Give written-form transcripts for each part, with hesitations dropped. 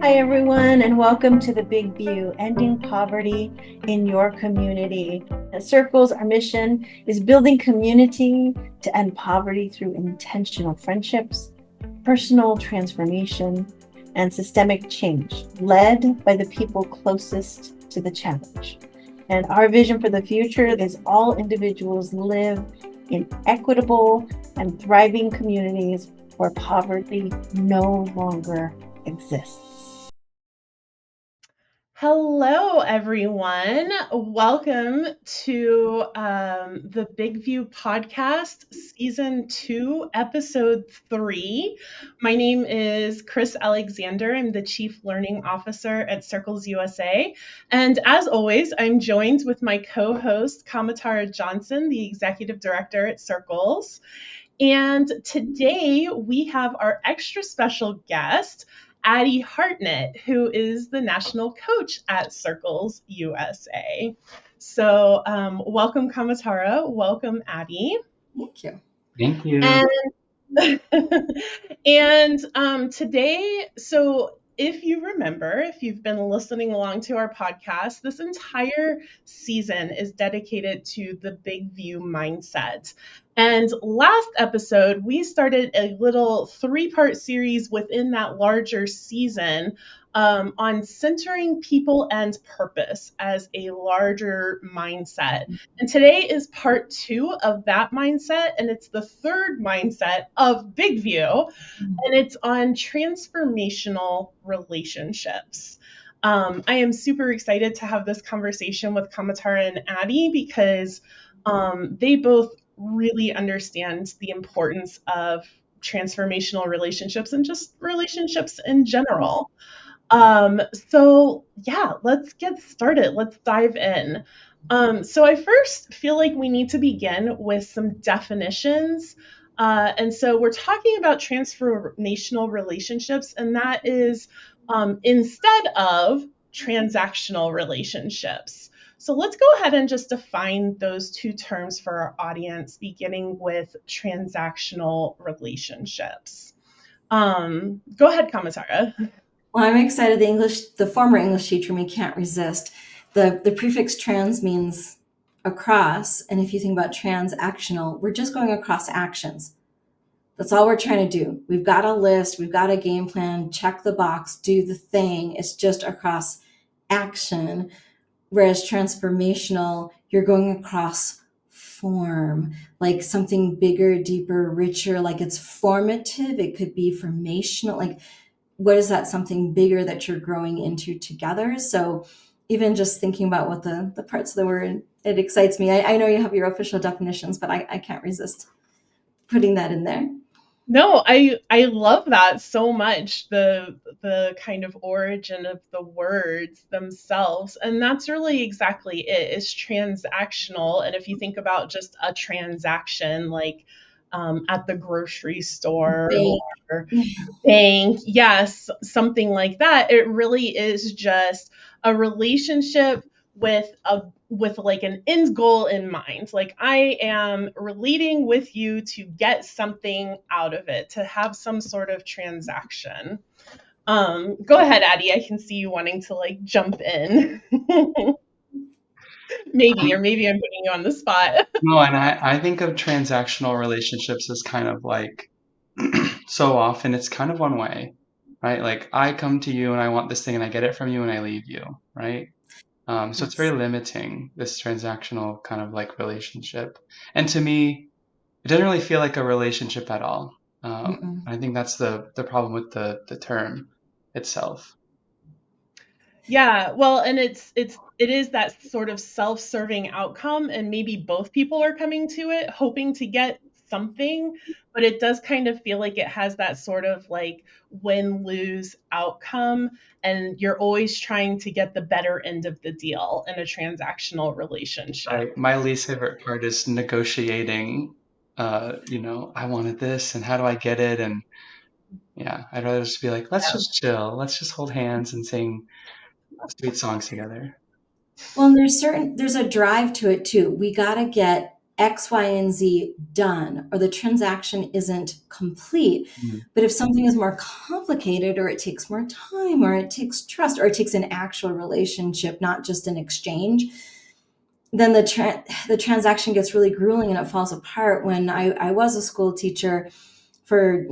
Hi, everyone, and welcome to The Big View, Ending Poverty in Your Community. At Circles, our mission is building community to end poverty through intentional friendships, personal transformation, and systemic change, led by the people closest to the challenge. And our vision for the future is all individuals live in equitable and thriving communities where poverty no longer exists. Hello, everyone. Welcome to the Big View Podcast, Season 2, Episode 3. My name is Kris Alexander. I'm the Chief Learning Officer at Circles USA. And as always, I'm joined with my co-host, Kamatara Johnson, the Executive Director at Circles. And today we have our extra special guest, Addie Hartnett, who is the national coach at Circles USA. So welcome, Kamatara. Welcome, Addie. Thank you. Thank you. And today, so if you remember, if you've been listening along to our podcast, this entire season is dedicated to the big view mindset. And last episode, we started a little 3-part series within that larger season on centering people and purpose as a larger mindset. And today is part 2 of that mindset, and it's the third mindset of Big View, and it's on transformational relationships. I am super excited to have this conversation with Kamatara and Addie because they both really understand the importance of transformational relationships and just relationships in general. So yeah, let's get started. Let's dive in. So I first feel like we need to begin with some definitions. And so we're talking about transformational relationships, and that is instead of transactional relationships. So let's go ahead and just define those two terms for our audience, beginning with transactional relationships. Go ahead, Kamatara. Well, I'm excited. The former English teacher me can't resist. The prefix trans means across, and if you think about transactional, we're just going across actions. That's all we're trying to do. We've got a list, we've got a game plan, check the box, do the thing. It's just across action. Whereas transformational, you're going across form, like something bigger, deeper, richer, like it's formative. It could be formational, like what is that something bigger that you're growing into together? So even just thinking about what the parts of the word, it excites me. I know you have your official definitions, but I can't resist putting that in there. No, I love that so much, the kind of origin of the words themselves. And that's really exactly it. It's transactional. And if you think about just a transaction like at the grocery store or bank, yes, something like that, it really is just a relationship with like an end goal in mind. Like I am relating with you to get something out of it, to have some sort of transaction. Go ahead, Addie. I can see you wanting to like jump in. Maybe I'm putting you on the spot. No, and I think of transactional relationships as kind of like so often it's kind of one way, right? Like I come to you and I want this thing and I get it from you and I leave you, right? So it's very limiting, this transactional kind of like relationship. And to me, it doesn't really feel like a relationship at all. I think that's the problem with the term itself. Yeah, well, and it is that sort of self-serving outcome, and maybe both people are coming to it hoping to get something, but it does kind of feel like it has that sort of like win-lose outcome, and you're always trying to get the better end of the deal in a transactional relationship. My least favorite part is negotiating, I wanted this and how do I get it? And yeah, I'd rather just be like, let's just chill. Let's just hold hands and sing sweet songs together. Well, and there's a drive to it too. We got to get X, Y, and Z done, or the transaction isn't complete. Mm. But if something is more complicated, or it takes more time, or it takes trust, or it takes an actual relationship, not just an exchange, then the transaction gets really grueling and it falls apart. When I was a school teacher for,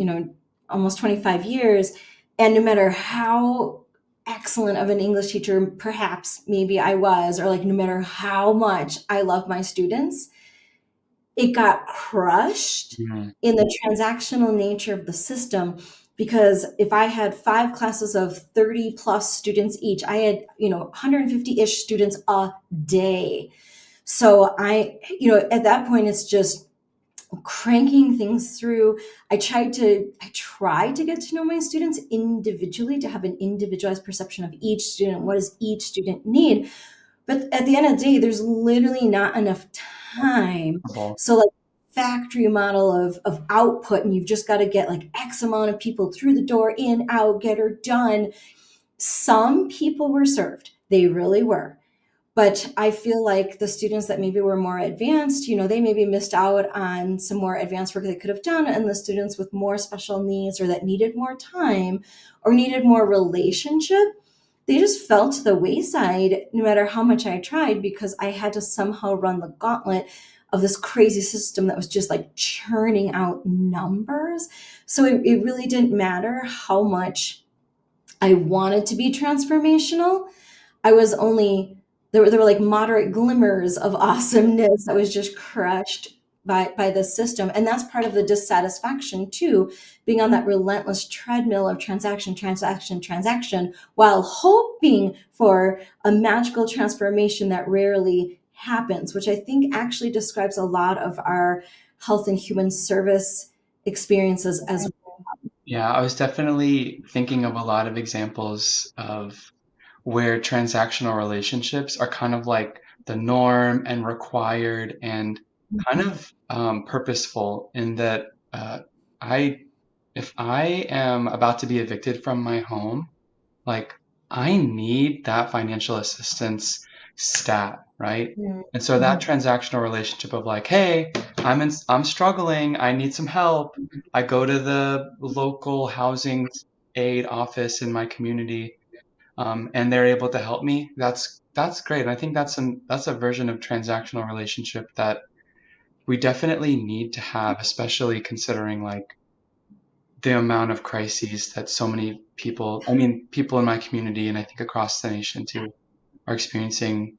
almost 25 years, and no matter how excellent of an English teacher perhaps maybe I was, or like no matter how much I love my students, it got crushed Mm. in the transactional nature of the system. Because if I had 5 classes of 30 plus students each, I had 150-ish students a day. So at that point, it's just cranking things through. I try to get to know my students individually, to have an individualized perception of each student. What does each student need? But at the end of the day, there's literally not enough time. So like factory model of output, and you've just got to get like X amount of people through the door, in, out, get her done. Some people were served. They really were. But I feel like the students that maybe were more advanced, they maybe missed out on some more advanced work they could have done. And the students with more special needs, or that needed more time or needed more relationship, they just fell to the wayside no matter how much I tried, because I had to somehow run the gauntlet of this crazy system that was just like churning out numbers. So it really didn't matter how much I wanted to be transformational. I was only there were like moderate glimmers of awesomeness that was just crushed by the system. And that's part of the dissatisfaction too, being on that relentless treadmill of transaction, transaction, transaction, while hoping for a magical transformation that rarely happens, which I think actually describes a lot of our health and human service experiences as well. Yeah, I was definitely thinking of a lot of examples of where transactional relationships are kind of like the norm and required and kind of purposeful, in that I, if I am about to be evicted from my home, like I need that financial assistance stat, right? And so that transactional relationship of like, hey, I'm struggling, I need some help. I go to the local housing aid office in my community, and they're able to help me. That's great. And I think that's a version of transactional relationship that we definitely need to have, especially considering like the amount of crises that so many people, I mean, people in my community and I think across the nation too, are experiencing.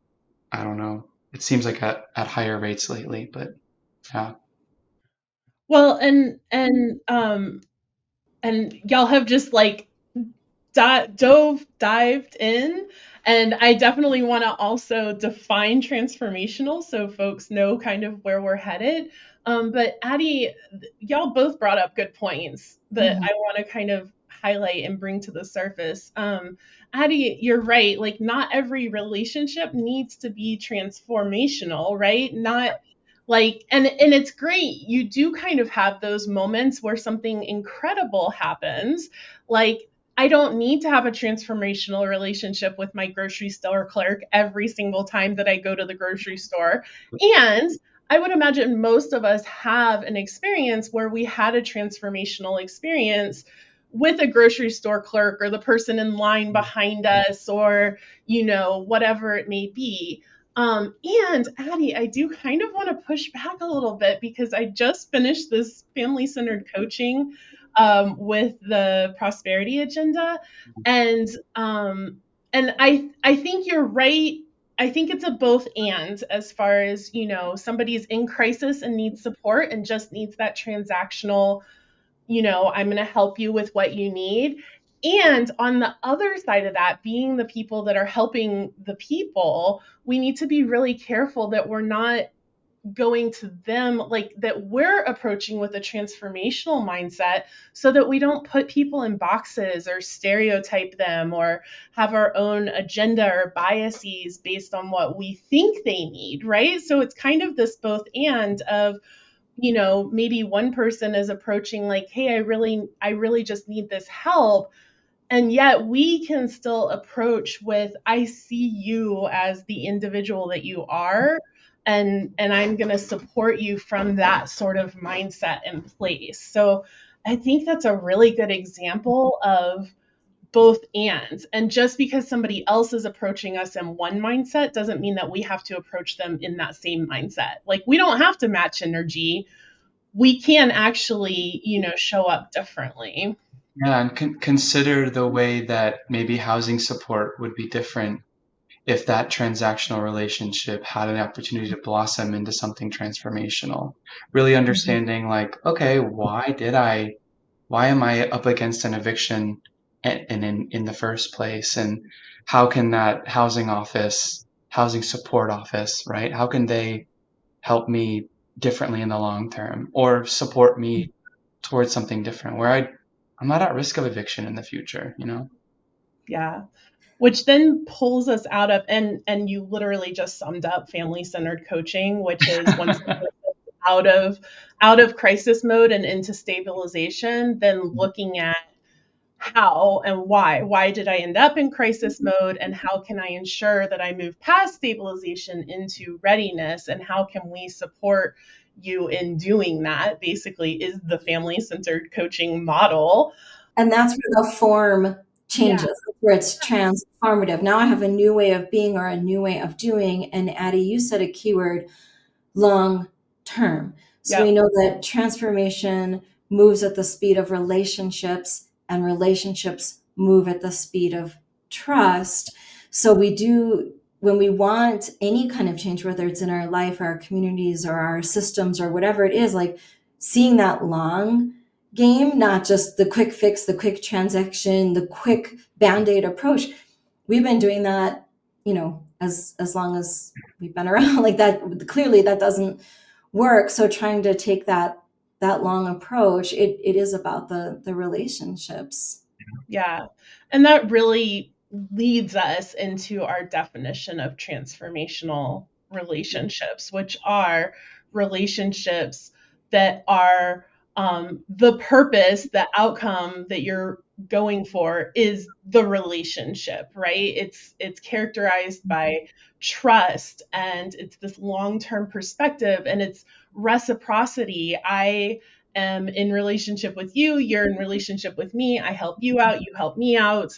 I don't know. It seems like at higher rates lately, but yeah. Well, and y'all have just like dived in, and I definitely want to also define transformational so folks know kind of where we're headed. But Addie, y'all both brought up good points that I want to kind of highlight and bring to the surface. Addie, you're right. Like, not every relationship needs to be transformational, right? Not like, and it's great. You do kind of have those moments where something incredible happens. Like, I don't need to have a transformational relationship with my grocery store clerk every single time that I go to the grocery store. And I would imagine most of us have an experience where we had a transformational experience with a grocery store clerk, or the person in line behind us, or, whatever it may be. And Addie, I do kind of want to push back a little bit, because I just finished this family centered coaching with the prosperity agenda, and I think you're right. I think it's a both and, as far as, somebody's in crisis and needs support and just needs that transactional, I'm going to help you with what you need. And on the other side of that, being the people that are helping the people, we need to be really careful that we're not going to them, like that we're approaching with a transformational mindset, so that we don't put people in boxes or stereotype them or have our own agenda or biases based on what we think they need, right? So it's kind of this both and of, maybe one person is approaching like, hey, I really just need this help, and yet we can still approach with, I see you as the individual that you are. and I'm going to support you from that sort of mindset in place. So I think that's a really good example of both and just because somebody else is approaching us in one mindset doesn't mean that we have to approach them in that same mindset. Like, we don't have to match energy. We can actually, show up differently. Yeah, and consider the way that maybe housing support would be different if that transactional relationship had an opportunity to blossom into something transformational. Really understanding, like, okay, why am I up against an eviction and in the first place? And how can that housing support office, right? How can they help me differently in the long term or support me towards something different where I'm not at risk of eviction in the future, you know? Yeah. Which then pulls us out of, and you literally just summed up family-centered coaching, which is once the person's out of crisis mode and into stabilization, then looking at how and why did I end up in crisis mode, and how can I ensure that I move past stabilization into readiness, and how can we support you in doing that, basically, is the family-centered coaching model. And that's where the form Yeah. changes, where it's transformative. Now I have a new way of being or a new way of doing. And Addie, you said a keyword, long term. So we Yep. know that transformation moves at the speed of relationships, and relationships move at the speed of trust. So we do, when we want any kind of change, whether it's in our life, our communities, or our systems, or whatever it is, like seeing that long game, not just the quick fix, the quick transaction, the quick band-aid approach. We've been doing that, as long as we've been around. Like that, clearly that doesn't work. So trying to take that long approach, it is about the relationships. Yeah. And that really leads us into our definition of transformational relationships, which are relationships that are the purpose, the outcome that you're going for is the relationship, right? It's characterized by trust, and it's this long-term perspective, and it's reciprocity. I am in relationship with you, you're in relationship with me, I help you out, you help me out.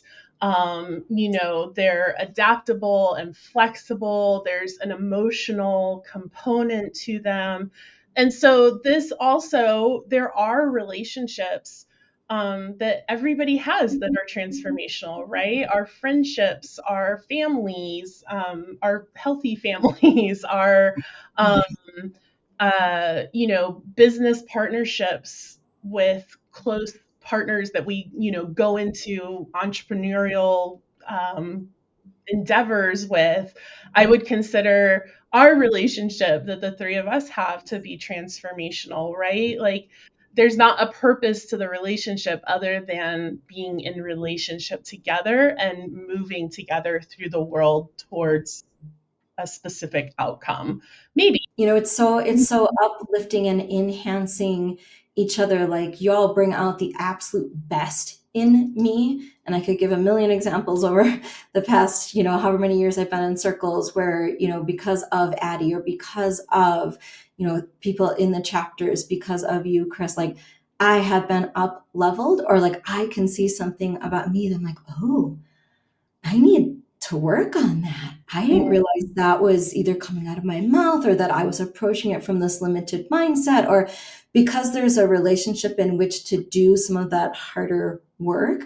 They're adaptable and flexible, there's an emotional component to them. And so this also, there are relationships that everybody has that are transformational, right? Our friendships, our families, our healthy families, our um, business partnerships with close partners that we, go into entrepreneurial endeavors with. I would consider our relationship that the three of us have to be transformational, right? Like, there's not a purpose to the relationship other than being in relationship together and moving together through the world towards a specific outcome. Maybe. It's so uplifting and enhancing each other. Like, you all bring out the absolute best in me, and I could give a million examples over the past, however many years I've been in circles where, because of Addie, or because of, people in the chapters, because of you, Kris, like I have been up leveled, or like I can see something about me that I'm like, oh, I need to work on that. I didn't realize that was either coming out of my mouth, or that I was approaching it from this limited mindset, or because there's a relationship in which to do some of that harder work,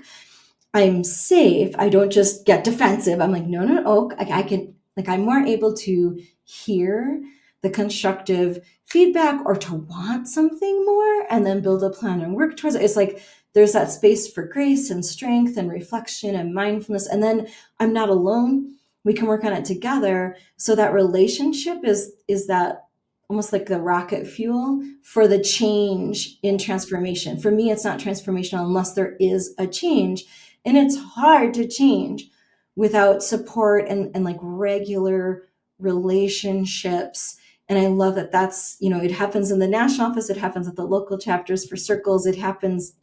I'm safe. I don't just get defensive. I'm like, no, no, oh, I can, like, I'm more able to hear the constructive feedback, or to want something more, and then build a plan and work towards it. It's like there's that space for grace and strength and reflection and mindfulness. And then I'm not alone. We can work on it together. So that relationship is that almost like the rocket fuel for the change in transformation. For me, it's not transformational unless there is a change. And it's hard to change without support and like regular relationships. And I love that that's, it happens in the national office, it happens at the local chapters for circles, it happens,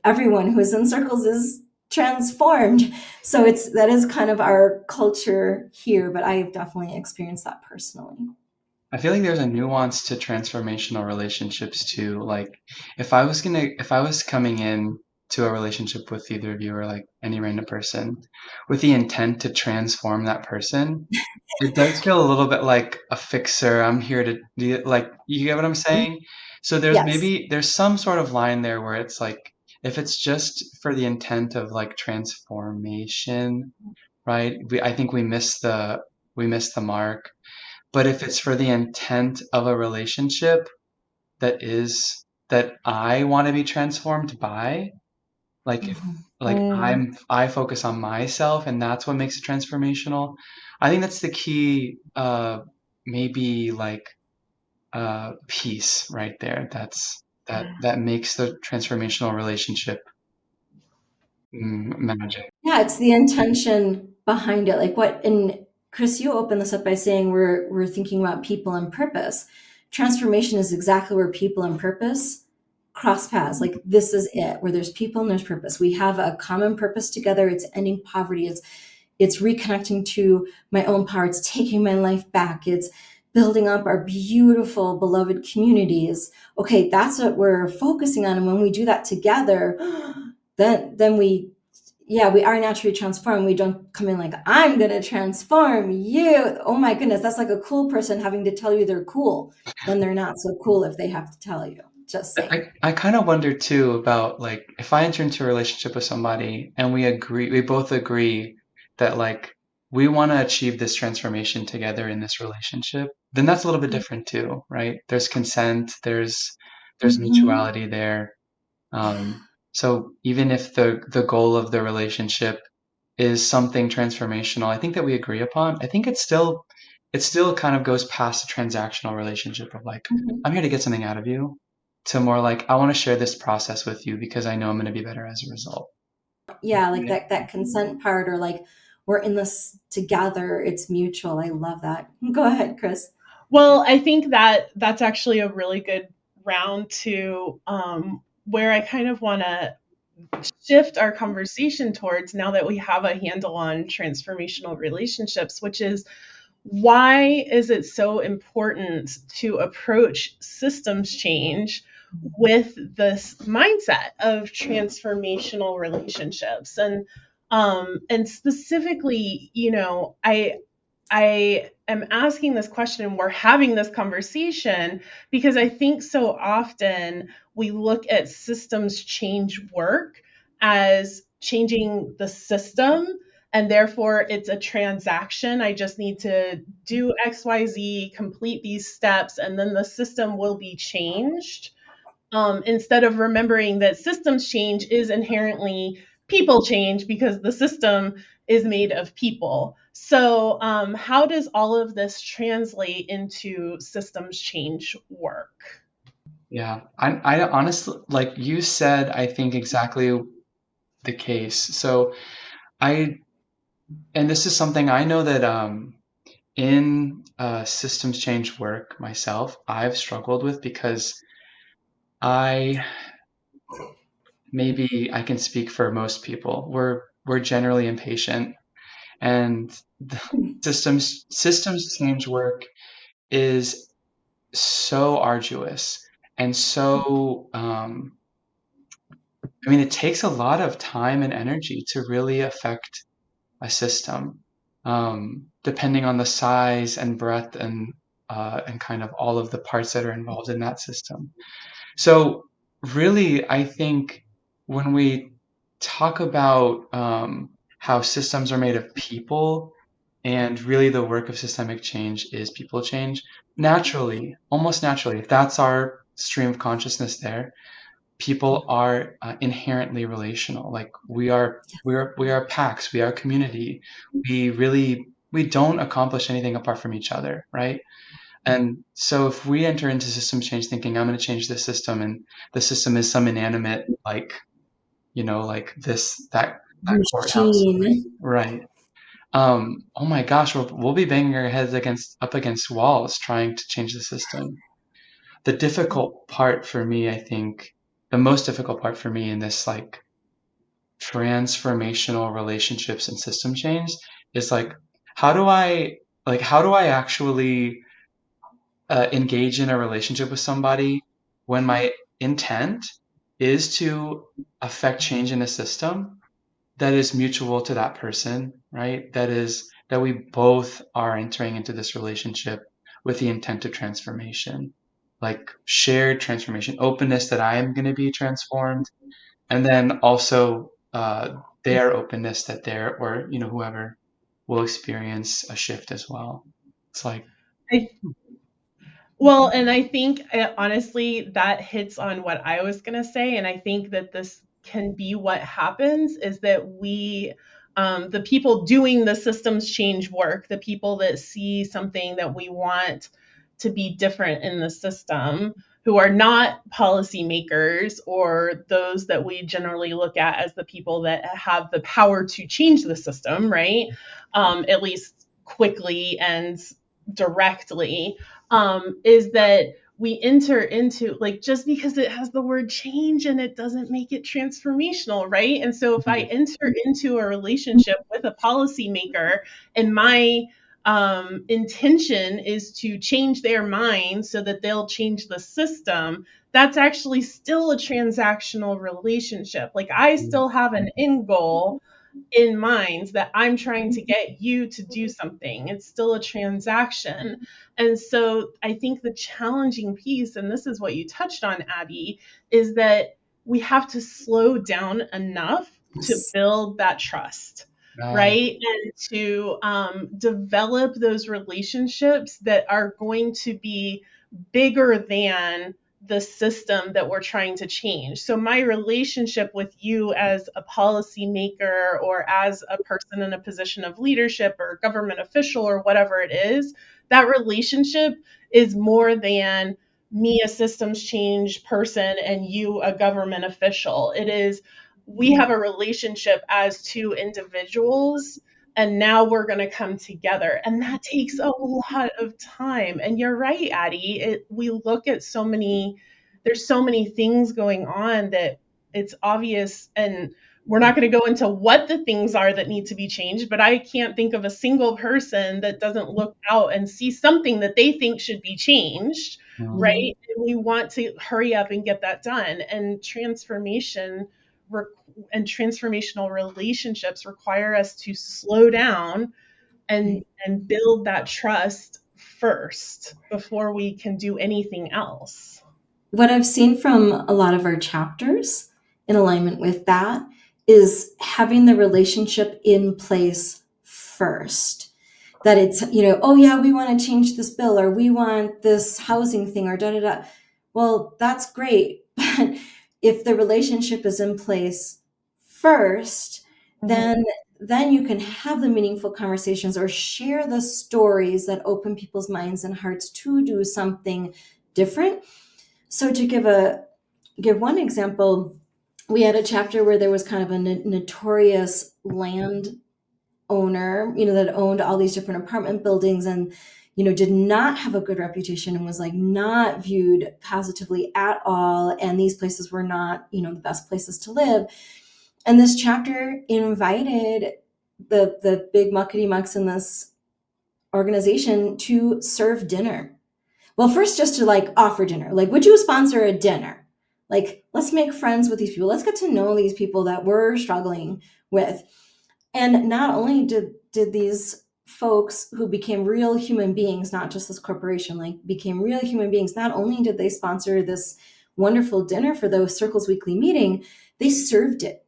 everyone who is in circles is transformed. So that is kind of our culture here, but I have definitely experienced that personally. I feel like there's a nuance to transformational relationships too. Like if I was coming in to a relationship with either of you or like any random person with the intent to transform that person, it does feel a little bit like a fixer. I'm here to do it. Like, you get what I'm saying? So Yes. there's some sort of line there where it's like, if it's just for the intent of like transformation, right? I think we miss the mark. But if it's for the intent of a relationship that I want to be transformed by, like if Mhm. like I focus on myself and that's what makes it transformational. I think that's the key maybe like piece right there. That makes the transformational relationship magic. Yeah, it's the intention behind it. Like what, and Kris, you opened this up by saying we're thinking about people and purpose. Transformation is exactly where people and purpose cross paths. Like this is it, where there's people and there's purpose. We have a common purpose together. It's ending poverty. It's reconnecting to my own power. It's taking my life back. It's building up our beautiful, beloved communities. Okay, that's what we're focusing on. And when we do that together, then we, yeah, we are naturally transformed. We don't come in like, I'm going to transform you. Oh my goodness, that's like a cool person having to tell you they're cool. Then they're not so cool if they have to tell you. Just saying. I kind of wonder too about like if I enter into a relationship with somebody and we both agree that like we want to achieve this transformation together in this relationship, then that's a little bit different too, right? There's consent, there's Mm-hmm. mutuality there. So even if the goal of the relationship is something transformational, I think that we agree upon, I think it still kind of goes past a transactional relationship of like, Mm-hmm. I'm here to get something out of you, to more like, I want to share this process with you because I know I'm going to be better as a result. Yeah, like Right? that consent part, or like we're in this together, it's mutual. I love that. Go ahead, Kris. Well, I think that that's actually a really good round to where I kind of want to shift our conversation towards now that we have a handle on transformational relationships, which is why is it so important to approach systems change with this mindset of transformational relationships? And specifically, I am asking this question and we're having this conversation because I think so often we look at systems change work as changing the system, and therefore it's a transaction. I just need to do XYZ, complete these steps, and then the system will be changed, instead of remembering that systems change is inherently people change because the system is made of people. So, how does all of this translate into systems change work? Yeah. I honestly, like you said, I think exactly the case. So I, and this is something I know that in systems change work myself, I've struggled with because I maybe I can speak for most people. We're generally impatient, and the systems change work is so arduous and so I mean it takes a lot of time and energy to really affect a system, depending on the size and breadth and kind of all of the parts that are involved in that system. So really, I think when we talk about how systems are made of people, and really the work of systemic change is people change, naturally, almost naturally, if that's our stream of consciousness there, people are inherently relational. Like we are packs, we are community. We don't accomplish anything apart from each other, right? And so if we enter into system change thinking, I'm going to change the system, and the system is some inanimate, like, like that courthouse, Machine. right? Oh my gosh, we'll be banging our heads up against walls trying to change the system. The difficult part for me, I think, the most difficult part for me in this like transformational relationships and system change is like, how do I actually engage in a relationship with somebody when my intent is to affect change in a system that is mutual to that person, right? That we both are entering into this relationship with the intent of transformation, like shared transformation, openness that I am going to be transformed, and then also their openness that they're, or whoever will experience a shift as well. It's like, I Well, and I think honestly, that hits on what I was going to say. And I think that this can be what happens is that the people doing the systems change work, the people that see something that we want to be different in the system, who are not policymakers or those that we generally look at as the people that have the power to change the system, right? At least quickly and directly, is that we enter into, like, just because it has the word change and it doesn't make it transformational, right? And so if I enter into a relationship with a policymaker and my intention is to change their mind so that they'll change the system, that's actually still a transactional relationship. Like, I still have an end goal in mind that I'm trying to get you to do something. It's still a transaction. And so I think the challenging piece, and this is what you touched on, Addie, is that we have to slow down enough to Yes. build that trust, right. right? And to develop those relationships that are going to be bigger than the system that we're trying to change. So my relationship with you as a policymaker or as a person in a position of leadership or government official or whatever it is, that relationship is more than me, a systems change person, and you, a government official. It is, we have a relationship as two individuals, and now we're going to come together, and that takes a lot of time. And you're right, Addie, we look at so many, there's so many things going on that it's obvious, and we're not going to go into what the things are that need to be changed, but I can't think of a single person that doesn't look out and see something that they think should be changed, Mhm. right? And we want to hurry up and get that done. And and transformational relationships require us to slow down and build that trust first before we can do anything else. What I've seen from a lot of our chapters in alignment with that is having the relationship in place first. That it's, oh yeah, we want to change this bill, or we want this housing thing, or da da da. Well, that's great. But if the relationship is in place first, Mhm. then you can have the meaningful conversations or share the stories that open people's minds and hearts to do something different. So to give one example, we had a chapter where there was kind of a notorious land owner, that owned all these different apartment buildings and, did not have a good reputation and was like not viewed positively at all. And these places were not, the best places to live. And this chapter invited the big muckety mucks in this organization to serve dinner. Well, first, just to like offer dinner. Like, would you sponsor a dinner? Like, let's make friends with these people. Let's get to know these people that we're struggling with. And not only did these folks who became real human beings, not just this corporation, like became real human beings, not only did they sponsor this wonderful dinner for the Circles weekly meeting, they served it.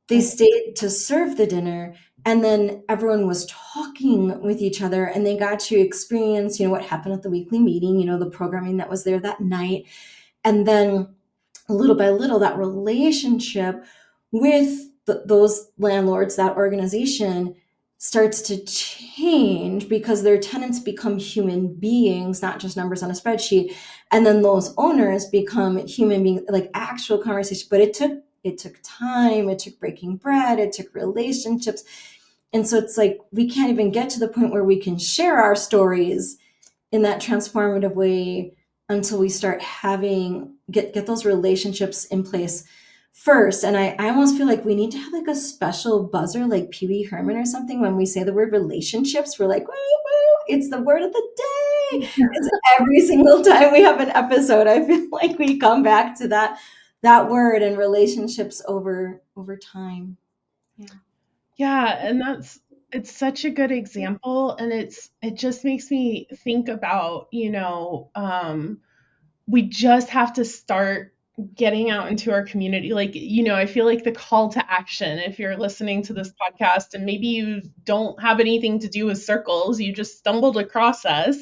They stayed to serve the dinner, and then everyone was talking with each other, and they got to experience, what happened at the weekly meeting, the programming that was there that night. And then little by little, that relationship with those landlords, that organization, starts to change because their tenants become human beings, not just numbers on a spreadsheet. And then those owners become human beings, like actual conversation. But it took time, it took breaking bread, it took relationships. And so it's like we can't even get to the point where we can share our stories in that transformative way until we start get those relationships in place first. And I almost feel like we need to have like a special buzzer, like Pee Wee Herman or something, when we say the word relationships. We're like, woo, woo, it's the word of the It's every single time we have an episode, I feel like we come back to that word and relationships over time. Yeah, and it's such a good example, and it just makes me think about, we just have to start getting out into our community. Like, I feel like the call to action, if you're listening to this podcast and maybe you don't have anything to do with circles, you just stumbled across us,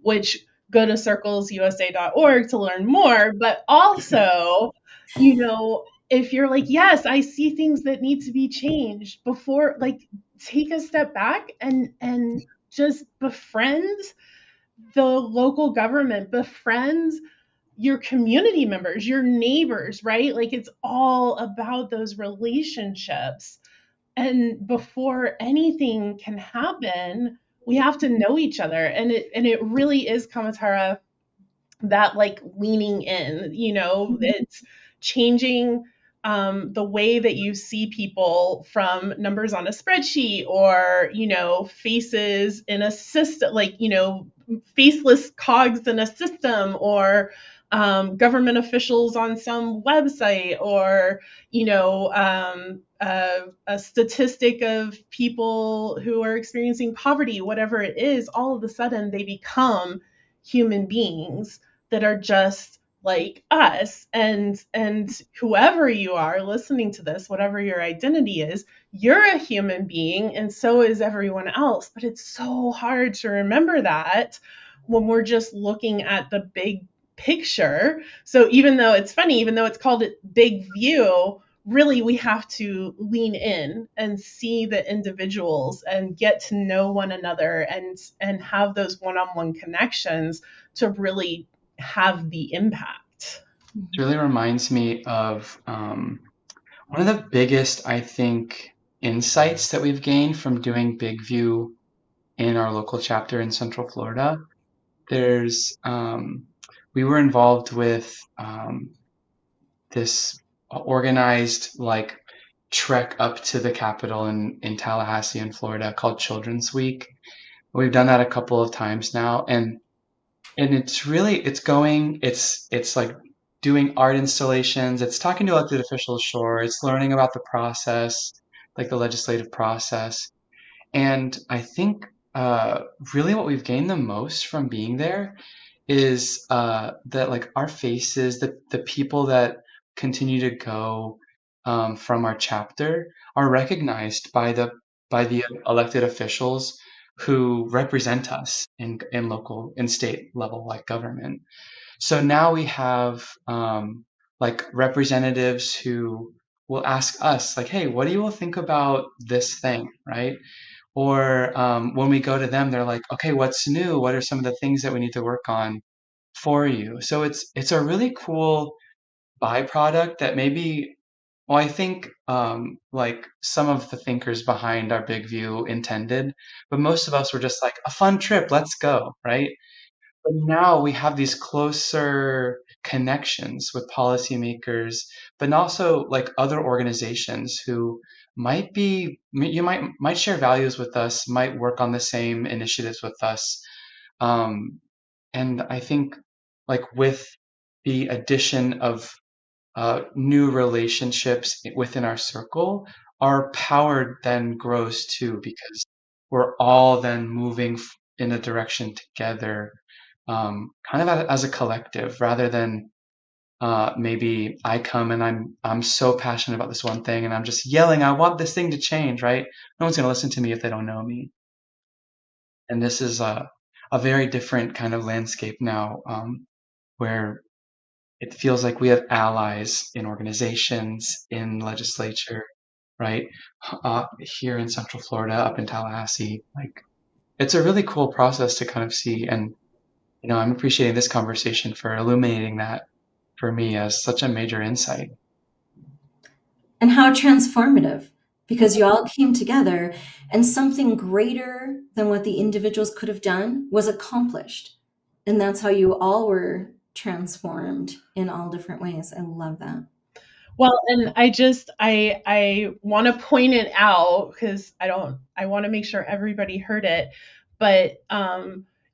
which go to circlesusa.org to learn more. But also, if you're like, yes, I see things that need to be changed before, like, take a step back and just befriend the local government, befriend your community members, your neighbors, right? Like, it's all about those relationships. And before anything can happen, we have to know each other. And it really is, Kamatara, that like leaning in, it's changing the way that you see people from numbers on a spreadsheet, or, faces in a system, like, faceless cogs in a system, or government officials on some website, or, a statistic of people who are experiencing poverty, whatever it is. All of a sudden they become human beings that are just like us. And whoever you are listening to this, whatever your identity is, you're a human being, and so is everyone else. But it's so hard to remember that when we're just looking at the big picture. So even though it's funny, even though it's called it big view, really we have to lean in and see the individuals and get to know one another, and have those one-on-one connections to really have the impact. It really reminds me of one of the biggest, I think, insights that we've gained from doing Big View in our local chapter in Central Florida. We were involved with this organized like trek up to the Capitol in Tallahassee in Florida called Children's Week. We've done that a couple of times now, and it's like doing art installations, it's talking to elected officials, sure, it's learning about the process, like the legislative process. And I think really what we've gained the most from being there is that like our faces, the people that continue to go from our chapter are recognized by the elected officials who represent us in local and state level like government. So now we have like representatives who will ask us like, hey, what do you all think about this thing, right? Or when we go to them, they're like, okay, what's new? What are some of the things that we need to work on for you? So it's a really cool byproduct that maybe, well, I think like some of the thinkers behind our big view intended, but most of us were just like a fun trip, let's go, right? But now we have these closer connections with policymakers, but also like other organizations who you might share values with us, might work on the same initiatives with us. Um, and I think like with the addition of new relationships within our circle, our power then grows too, because we're all then moving in a direction together, kind of as a collective, rather than maybe I come and I'm so passionate about this one thing and I'm just yelling, I want this thing to change, right? No one's going to listen to me if they don't know me. And this is a very different kind of landscape now, where it feels like we have allies in organizations, in legislature, right? Here in Central Florida, up in Tallahassee, like it's a really cool process to kind of see. And, I'm appreciating this conversation for illuminating that for me as such a major insight. And how transformative, because you all came together and something greater than what the individuals could have done was accomplished. And that's how you all were transformed in all different ways. I love that. Well, and I want to point it out, because I want to make sure everybody heard it. But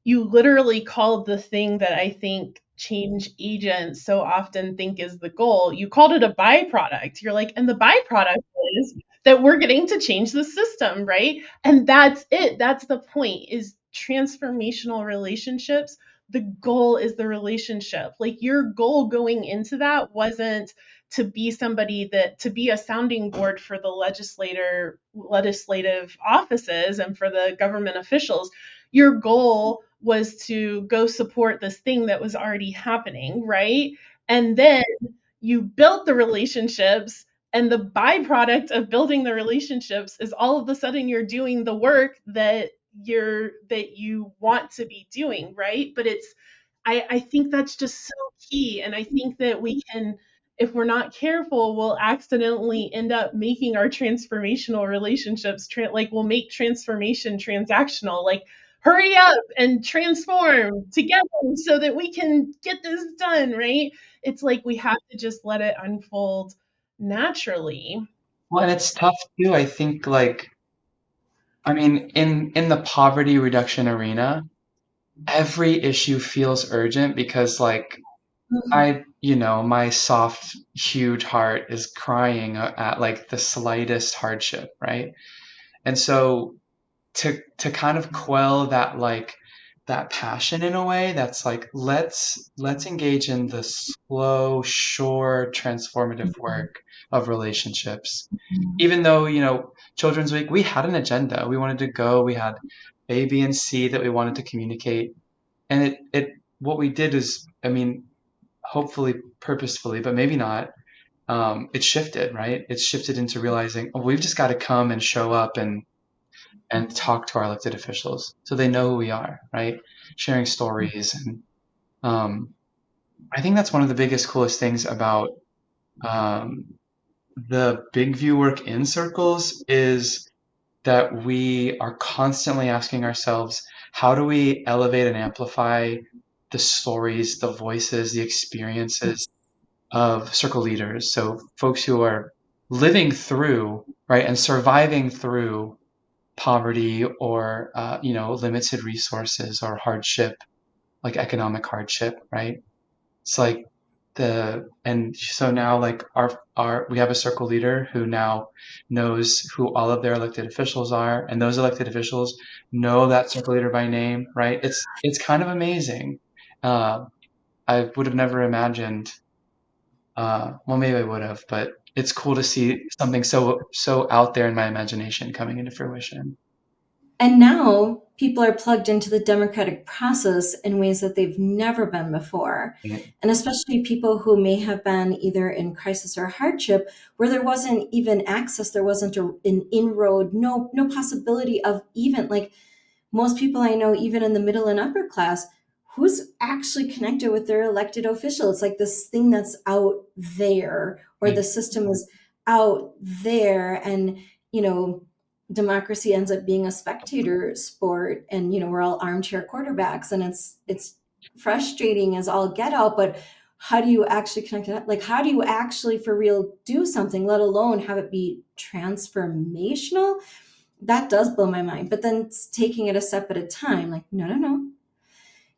you literally called the thing that I think change agents so often think is the goal, you called it a byproduct. You're like, and the byproduct is that we're getting to change the system, right? And that's it. That's the point, is transformational relationships. The goal is the relationship. Like, your goal going into that wasn't to be somebody that, to be a sounding board for the legislative offices and for the government officials. Your goal was to go support this thing that was already happening, right? And then you built the relationships, and the byproduct of building the relationships is all of a sudden you're doing the work that you want to be doing, right? But I think that's just so key. And I think that we can, if we're not careful, we'll accidentally end up making our transformational relationships, like we'll make transformation transactional. Like, hurry up and transform together so that we can get this done, right? It's like we have to just let it unfold naturally. Well, and it's tough too. I think, like, I mean, in the poverty reduction arena, every issue feels urgent because, like, my soft, huge heart is crying at like the slightest hardship, right? And so to kind of quell that, like, that passion in a way, that's like, let's engage in the slow, sure, transformative work of relationships. Even though, Children's Week, we had an agenda. We wanted to go, we had A, B, and C that we wanted to communicate. And it what we did is, I mean, hopefully purposefully, but maybe not, it shifted, right? It shifted into realizing, oh, we've just got to come and show up and talk to our elected officials so they know who we are, right? Sharing stories. And I think that's one of the biggest, coolest things about um, the big view work in circles, is that we are constantly asking ourselves, how do we elevate and amplify the stories, the voices, the experiences of circle leaders? So folks who are living through, right, and surviving through poverty, or limited resources or hardship, like economic hardship, right? It's like and so now, like, our we have a circle leader who now knows who all of their elected officials are, and those elected officials know that circle leader by name, right? It's kind of amazing. I would have never imagined. Well, maybe I would have, but it's cool to see something so out there in my imagination coming into fruition. And now people are plugged into the democratic process in ways that they've never been before. Yeah. And especially people who may have been either in crisis or hardship, where there wasn't even access, there wasn't an inroad, no possibility of, even like, most people I know, even in the middle and upper class, who's actually connected with their elected official. It's like this thing that's out there, or the system is out there. And, democracy ends up being a spectator sport, and, we're all armchair quarterbacks, and it's frustrating as all get out. But how do you actually connect it up? Like, how do you actually for real do something, let alone have it be transformational? That does blow my mind. But then taking it a step at a time, like, no.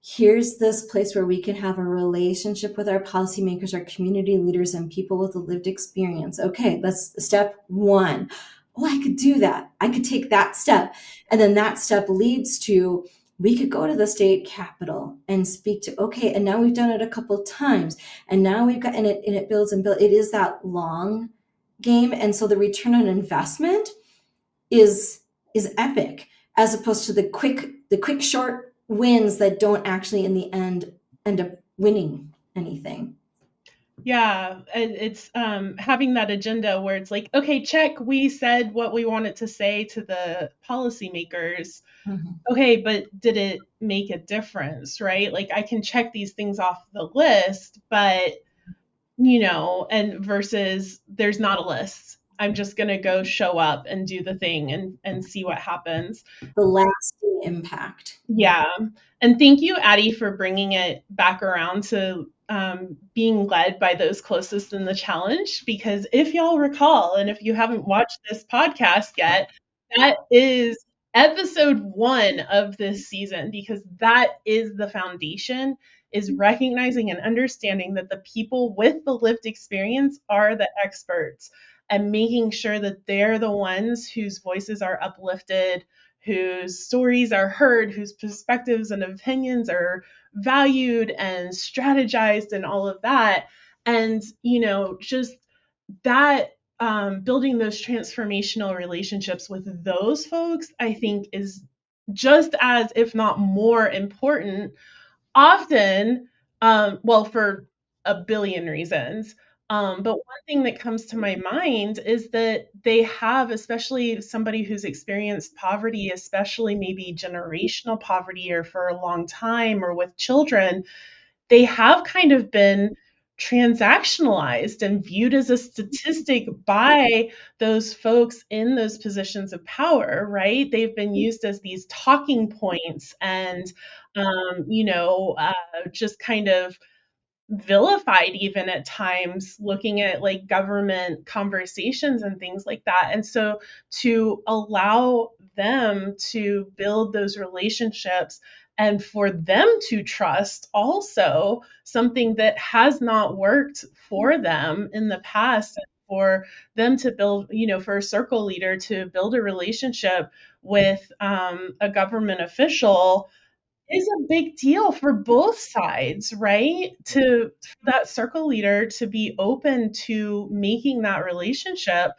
Here's this place where we can have a relationship with our policymakers, our community leaders, and people with a lived experience. Okay, that's step one. Oh, I could do that. I could take that step. And then that step leads to, we could go to the state capitol and speak to, okay, and now we've done it a couple times. And now we've got, and it builds and builds. It is that long game. And so the return on investment is epic, as opposed to the quick short wins that don't actually in the end up winning anything. Yeah, and it's having that agenda where it's like, okay, check, we said what we wanted to say to the policymakers. Mm-hmm. Okay, but did it make a difference, right? Like, I can check these things off the list, but and versus there's not a list. I'm just going to go show up and do the thing and see what happens. The lasting impact. Yeah. And thank you, Addie, for bringing it back around to being led by those closest in the challenge. Because if y'all recall, and if you haven't watched this podcast yet, that is episode 1 of this season, because that is the foundation, is recognizing and understanding that the people with the lived experience are the experts, and making sure that they're the ones whose voices are uplifted, whose stories are heard, whose perspectives and opinions are valued and strategized and all of that. And, just that, building those transformational relationships with those folks, I think, is just as, if not more important, often, well, for a billion reasons. But one thing that comes to my mind is that they have, especially somebody who's experienced poverty, especially maybe generational poverty or for a long time or with children, they have kind of been transactionalized and viewed as a statistic by those folks in those positions of power, right? They've been used as these talking points and, just kind of vilified even at times, looking at like government conversations and things like that. And so to allow them to build those relationships and for them to trust also something that has not worked for them in the past, and for them to build, for a circle leader to build a relationship with a government official, is a big deal for both sides, right? To for that circle leader to be open to making that relationship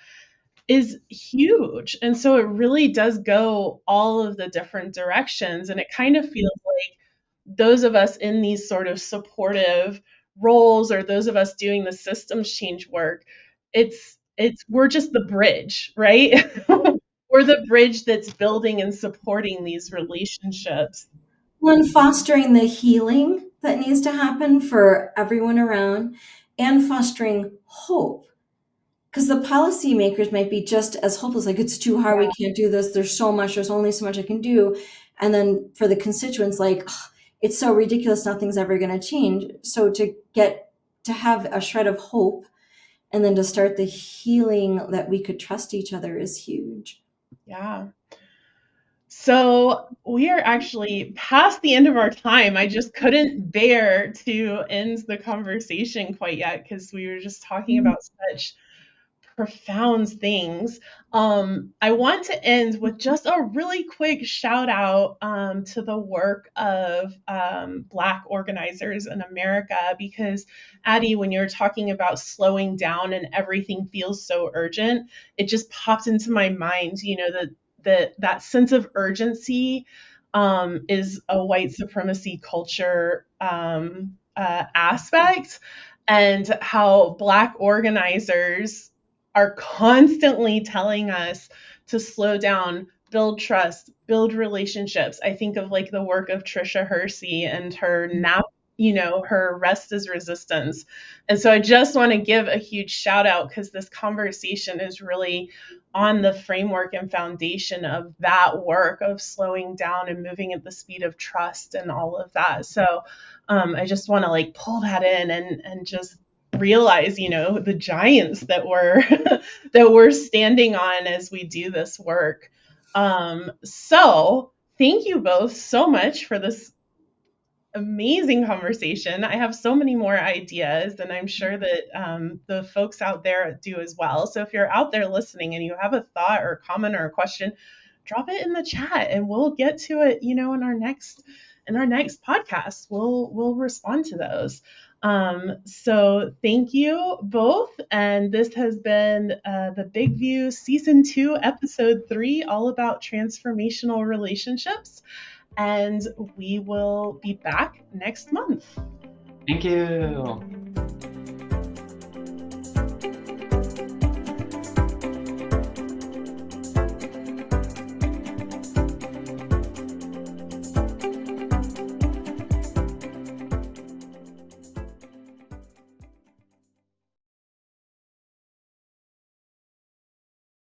is huge. And so it really does go all of the different directions. And it kind of feels like those of us in these sort of supportive roles, or those of us doing the systems change work, we're just the bridge, right? We're the bridge that's building and supporting these relationships. One, fostering the healing that needs to happen for everyone around, and fostering hope. Because the policymakers might be just as hopeless, like it's too hard, we can't do this, there's only so much I can do. And then for the constituents, like, "Ugh, it's so ridiculous, nothing's ever going to change." So to have a shred of hope and then to start the healing that we could trust each other is huge. Yeah. So we are actually past the end of our time. I just couldn't bear to end the conversation quite yet, because we were just talking about such profound things. I want to end with just a really quick shout out to the work of Black organizers in America, because Addie, when you were talking about slowing down and everything feels so urgent, it just popped into my mind, that sense of urgency is a white supremacy culture aspect, and how Black organizers are constantly telling us to slow down, build trust, build relationships. I think of like the work of Trisha Hersey and her nap, her rest is resistance. And so I just want to give a huge shout out, because this conversation is really on the framework and foundation of that work of slowing down and moving at the speed of trust and all of that. So I just want to like pull that in and just realize, the giants that we're that we're standing on as we do this work. So thank you both so much for this amazing conversation. I have so many more ideas, and I'm sure that the folks out there do as well. So if you're out there listening and you have a thought or a comment or a question, drop it in the chat, and we'll get to it, in our next podcast. We'll respond to those. So thank you both, and this has been the Big View Season 2, Episode 3, all about transformational relationships. And we will be back next month. Thank you.